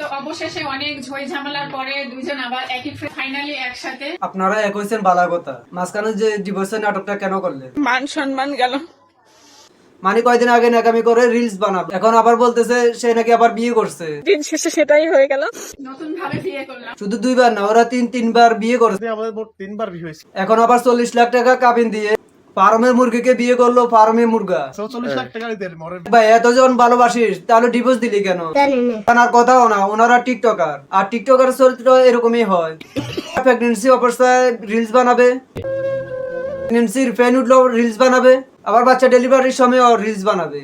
তো অবশেষে অনেক ঝই ঝামেলার পরে দুজন আবার একই ফাইনালি একসাথে। আপনারা এক হয়েছেন বালা কথা, মাঝখানে যে ডিভোর্সের নাটকটা কেন করলেন? মান সম্মান গেল। মানে কয়দিন আগে নাকামি করে রিলস বানাবে, এখন আবার বলতেছে সে নাকি আবার বিয়ে করছে। দিন শেষে সেটাই হয়ে গেল। নতুন ভাবে বিয়ে করলাম। শুধু দুইবার না, ওরা তিনবার বিয়ে করেছে। আমাদের মোট 3বার বিয়ে হয়েছে। এখন আবার 40 লাখ টাকা কাবিন দিয়ে ফার্মের মুরগিকে বিয়ে করলো, ফার্মের মুরগা। 44 লাখ টাকা দিতে মরে। ভাই এতজন ভালোবাসিস, তাহলে ডিভোর্স দিলি কেন? আর কথাও না, ওনারা টিকটকার, আর টিকটকার চরিত্র এরকমই হয়। প্রেগনেন্সি অবস্থায় রিলস বানাবে, প্রেগনেন্সির ফ্যান উঠলো রিলস বানাবে, আবার বাচ্চা ডেলিভারির সময় রিলস বানাবে।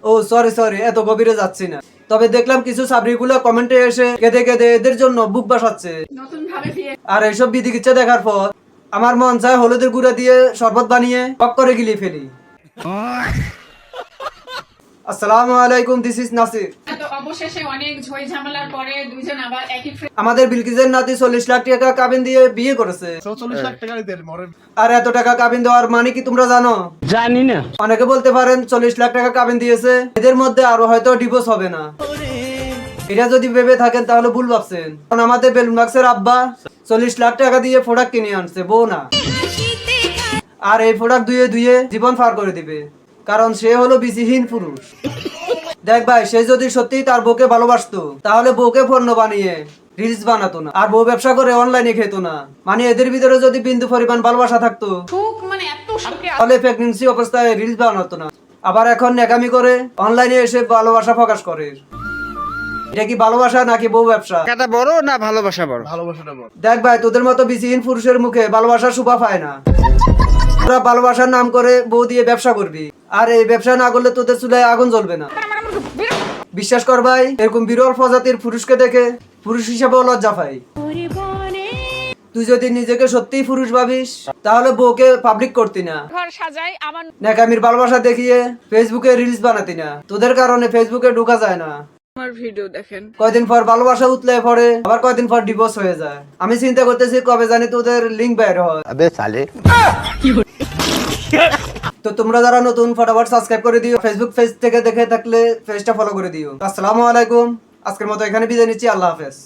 ও সরি, এত গভীরে যাচ্ছি না। তবে দেখলাম কিছু সাবরিগুলো কমেন্টে এসে কেঁদে কেঁদে এদের জন্য বুক বাসাচ্ছে। নতুন ভাবে বিয়ে। আর এইসব বিধিকিচ্ছা দেখার পর আমার মন চায় হলুদের গুঁড়া দিয়ে শরবত বানিয়ে পক করে গিলিয়ে ফেলি। আসসালামু আলাইকুম, দিস ইজ নাসির। তো অবশেষে অনেক ঝই ঝামেলার পরে দুজন আবার একই আমাদের বিলকিসের নাতি 40 লাখ টাকা কাবিন দিয়ে বিয়ে করেছে। 44 লাখ টাকা দিতে মরে। আর এত টাকা কাবিন দেওয়ার মানে কি তোমরা জানো? জানি না। অনেকে বলতে পারেন 40 লাখ টাকা কাবিন দিয়েছে, এদের মধ্যে আরো হয়তো ডিভোর্স হবে না। এটা যদি ভেবে থাকেন তাহলে ভুল ভাবছেন। কারণ আমাদের বেলুন বাক্সের আব্বা 40 লাখ টাকা দিয়ে প্রোডাক্ট কিনে আনছে, বউ না। আর এই প্রোডাক্ট ধুয়ে ধুয়ে জীবন পার করে দিবে, কারণ সে হলো বিচিহীন পুরুষ। দেখ ভাই, সে যদি সত্যি তার বউকে ভালোবাসতো তাহলে বউকে পণ্য বানিয়ে রিলস বানাতো না, আর বউ ব্যবসা করে অনলাইনে খেত না। মানে এদের ভিতরে যদি বিন্দু পরিমাণ ভালোবাসা থাকতো মানে এত সুখে তাহলে প্রেগনেন্সি অবস্থায় রিলস বানাতো না। আবার এখন নেকামি করে অনলাইনে এসে ভালোবাসা প্রকাশ করে। এটা কি ভালোবাসা নাকি বউ ব্যবসা? টাকাটা বড় না ভালোবাসা বড়? ভালোবাসাটা বড়। দেখ ভাই, তোদের মতো বিচিহীন পুরুষের মুখে ভালোবাসার শোভা পায় না। তোরা ভালোবাসার নাম করে বউ দিয়ে ব্যবসা করবি, আর এই ব্যবসা না করলে তোদের চুলায় আগুন জ্বলবে না। বিশ্বাস কর ভাই, এরকম বিরল প্রজাতির পুরুষকে দেখে পুরুষ হিসেবে লজ্জা পাই। তুই যদি নিজেকে সত্যিই পুরুষ ভাবিস তাহলে বউকে পাবলিক করতি না, ঘর সাজাই আমার নেকামির ভালোবাসা দেখিয়ে ফেসবুকে রিলস বানাতি না। তোদের কারণে ফেসবুকে ঢোকা যায় না। ভিডিও দেখেন। কয়দিন পর ভালোবাসা উতলে পড়ে, আবার কয়দিন পর ডিভোর্স হয়ে যায়। আমি চিন্তা করতেছি কবে জানি তোদের লিঙ্ক বের হয়। আবে সালে। তো তোমরা যারা নতুন ফটাফট সাবস্ক্রাইব করে দিও, ফেসবুক পেজ থেকে দেখে থাকলে পেজটা ফলো করে দিও। আসসালামু আলাইকুম, আজকের মতো এখানে বিদায় নিচ্ছি, আল্লাহ হাফেজ।